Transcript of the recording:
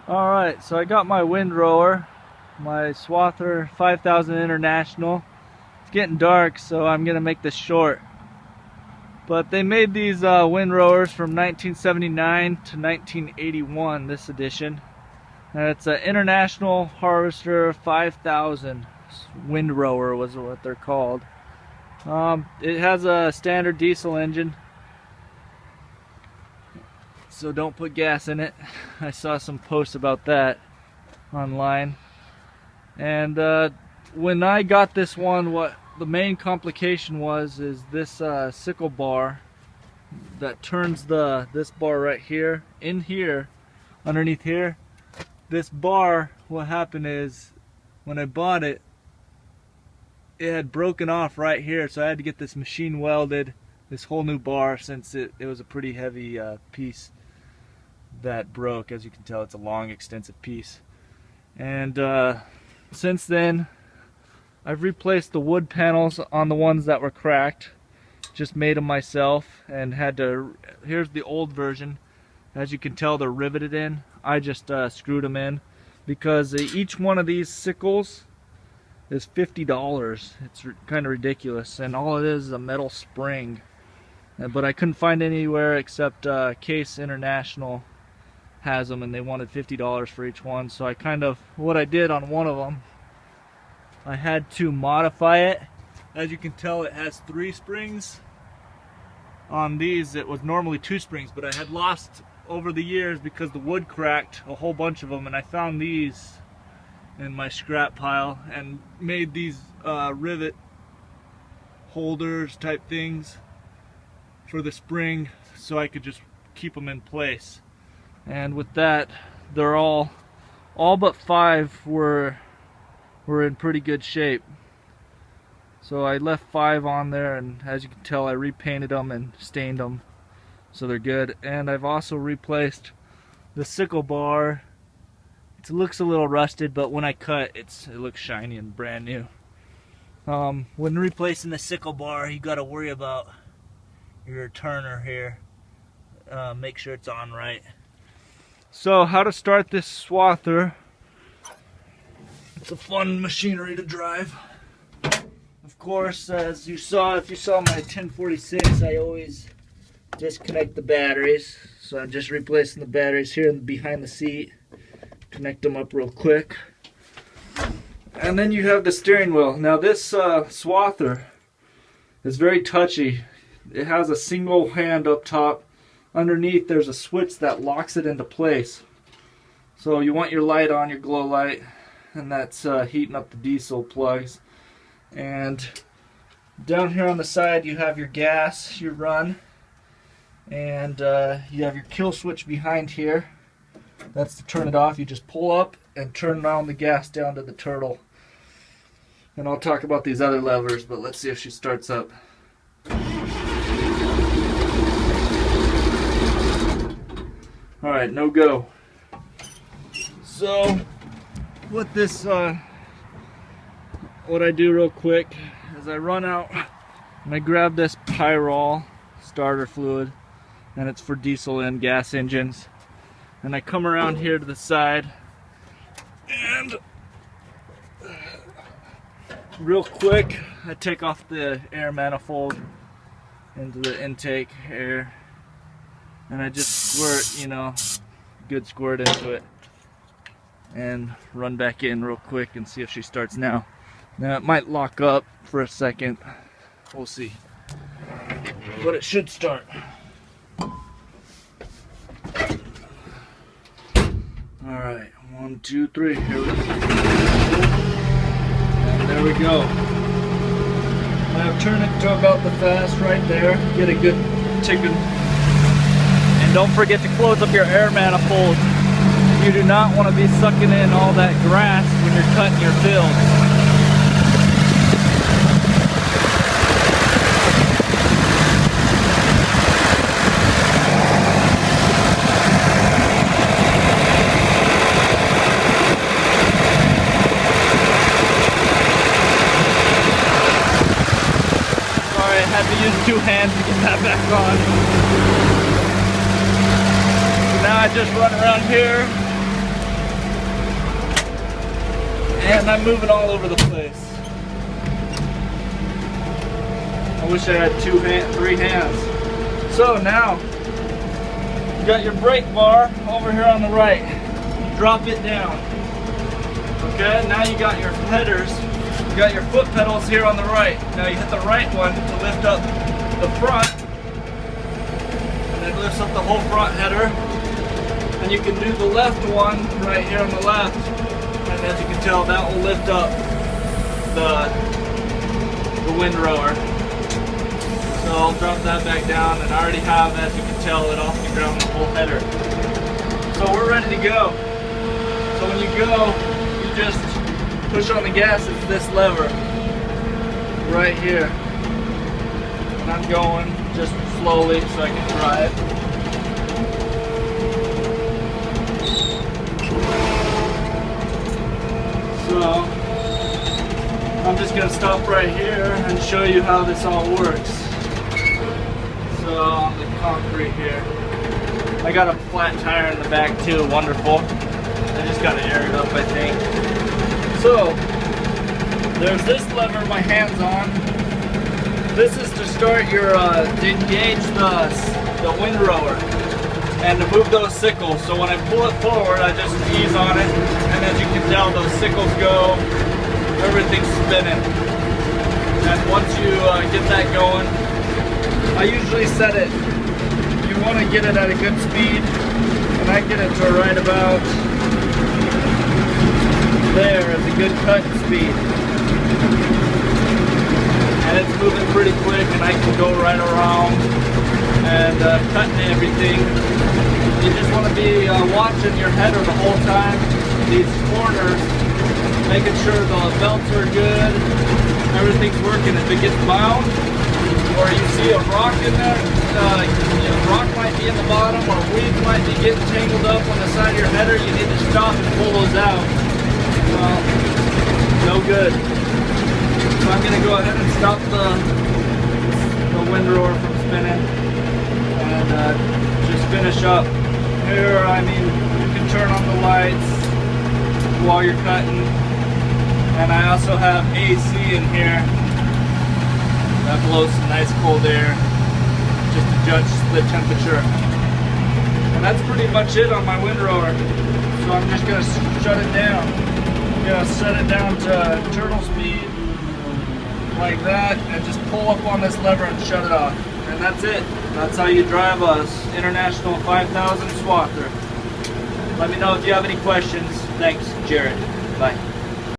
Alright, so I got my windrower, my Swather 5000 International. It's getting dark, so I'm going to make this short. But they made these windrowers from 1979 to 1981, this edition. And it's an International Harvester 5000 windrower was what they're called. It has a standard diesel engine, so don't put gas in it. I saw some posts about that online. And when I got this one, what the main complication was is this sickle bar that turns this bar right here, in here, underneath here. This bar, what happened is, when I bought it, it had broken off right here, so I had to get this machine welded, this whole new bar, since it was a pretty heavy piece that broke. As you can tell, it's a long, extensive piece. And since then, I've replaced the wood panels on the ones that were cracked. Just made them myself and had to. Here's the old version. As you can tell, they're riveted in. I just screwed them in because each one of these sickles is $50. It's kind of ridiculous, and all it is a metal spring. But I couldn't find anywhere except Case International has them, and they wanted $50 for each one. So what I did on one of them, I had to modify it. As you can tell, it has 3 springs. On these, it was normally 2 springs, but I had lost over the years because the wood cracked, a whole bunch of them, and I found these in my scrap pile and made these rivet holders type things for the spring so I could just keep them in place. And with that, they're all but 5 were in pretty good shape. So I left 5 on there, and as you can tell, I repainted them and stained them so they're good. And I've also replaced the sickle bar. It looks a little rusted, but when I cut, it looks shiny and brand new. When replacing the sickle bar, you got to worry about your turner here. Make sure it's on right. So how to start this Swather. It's a fun machinery to drive. Of course, as you saw, if you saw my 1046, I always disconnect the batteries. So I'm just replacing the batteries here behind the seat. Connect them up real quick. And then you have the steering wheel. Now this Swather is very touchy. It has a single hand up top. Underneath there's a switch that locks it into place. So you want your light on, your glow light, and that's heating up the diesel plugs. And down here on the side you have your gas, your run, and you have your kill switch behind here. That's to turn it off. You just pull up and turn on the gas down to the turtle. And I'll talk about these other levers, but let's see if she starts up. Alright, no go. So what I do real quick is I run out and I grab this Pyrol starter fluid, and it's for diesel and gas engines. And I come around here to the side and real quick I take off the air manifold into the intake air, and I just squirt, good squirt into it, and run back in real quick and see if she starts now. Now it might lock up for a second, we'll see, but it should start. Alright, 1, 2, 3, here we go. And there we go. Now turn it to about the fast right there, get a good ticking. And don't forget to close up your air manifold. You do not want to be sucking in all that grass when you're cutting your fields. Had to use 2 hands to get that back on. So now I just run around here And I'm moving all over the place. I wish I had three hands. So now, you got your brake bar over here on the right. Drop it down. Okay, now you got your headers. You got your foot pedals here on the right. Now you hit the right one to lift up the front. And it lifts up the whole front header. And you can do the left one right here on the left. And as you can tell, that will lift up the windrower. So I'll drop that back down, and I already have, as you can tell, it off the ground, the whole header. So we're ready to go. So when you go, you just push on the gas. It's this lever right here. And I'm going just slowly so I can drive. So I'm just going to stop right here and show you how this all works. So on the concrete here, I got a flat tire in the back too, wonderful. I just got to air it up, I think. So there's this lever my hand's on. This is to start your, to engage the windrower and to move those sickles. So when I pull it forward, I just ease on it, and as you can tell, those sickles go, everything's spinning. And once you get that going, I usually set it, you want to get it at a good speed, and I get it to right about there as a good cut speed. And it's moving pretty quick, and I can go right around and cutting everything. You just want to be watching your header the whole time, these corners, making sure the belts are good, everything's working. If it gets bound, or you see a rock in there, rock might be in the bottom, or weeds might be getting tangled up on the side of your header, you need to stop and pull those out. Well, no good. So I'm going to go ahead and stop the windrower from spinning, and just finish up. Here, I mean, you can turn on the lights while you're cutting, and I also have AC in here. That blows some nice cold air just to judge the temperature. And that's pretty much it on my windrower. So I'm just going to shut it down. I'm going to set it down to turtle speed like that, and just pull up on this lever and shut it off. And that's it. That's how you drive a International 5000 swather. Let me know if you have any questions. Thanks, Jared. Bye.